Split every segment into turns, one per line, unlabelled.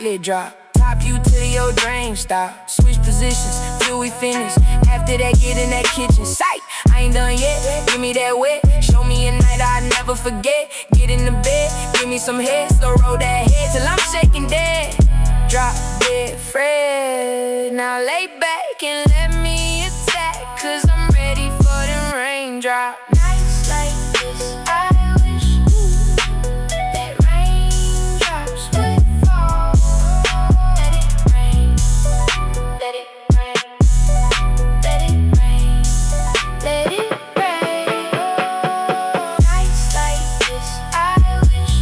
chocolate drop. Top you till your drain stop. Switch positions till we finish. After that, get in that kitchen. Sight, I ain't done yet. Give me that wet. Show me a night I'll never forget. Get in the bed, give me some head. So roll that head till I'm shaking dead. Drop dead Fred. Now lay back and let me attack, 'cause I'm ready for them raindrops. Nights like this, I wish that raindrops would fall. Let it rain, let it rain, let it rain, let it rain. Nights like this, I wish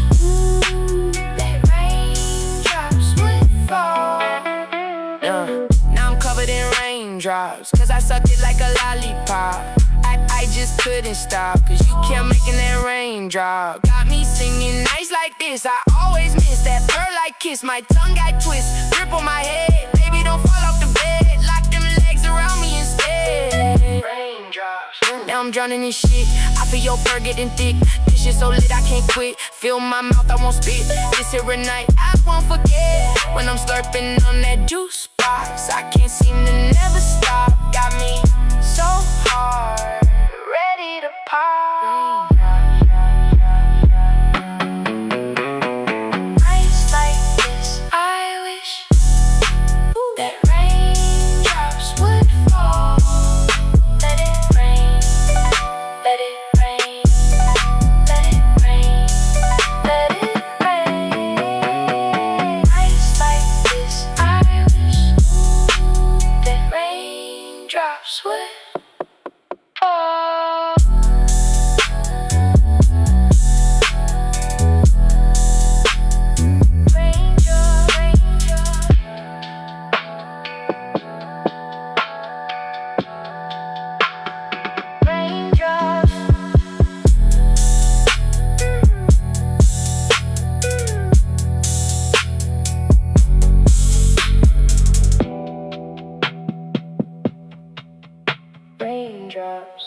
that raindrops would fall. Now I'm covered in raindrops, 'cause I sucked it like a lollipop. I just couldn't stop, 'cause you kept making that raindrop. Got me singing nights like this, I always miss that pearl-like kiss. My tongue got twist, grip on my head. Baby, don't fall off the bed, lock them legs around me instead. Raindrops. Now I'm drowning in shit, I feel your fur getting thick. This shit so lit I can't quit. Fill my mouth, I won't spit. This here a night I won't forget. When I'm slurping on that juice box, I can't seem to never stop. Got me so hard, ready to pop. Nights like this, I wish that raindrops would fall. Let it rain, let it rain, let it rain, let it rain. Nights like this, I wish that raindrops would fall. Raindrop, raindrop. Raindrops. Raindrops.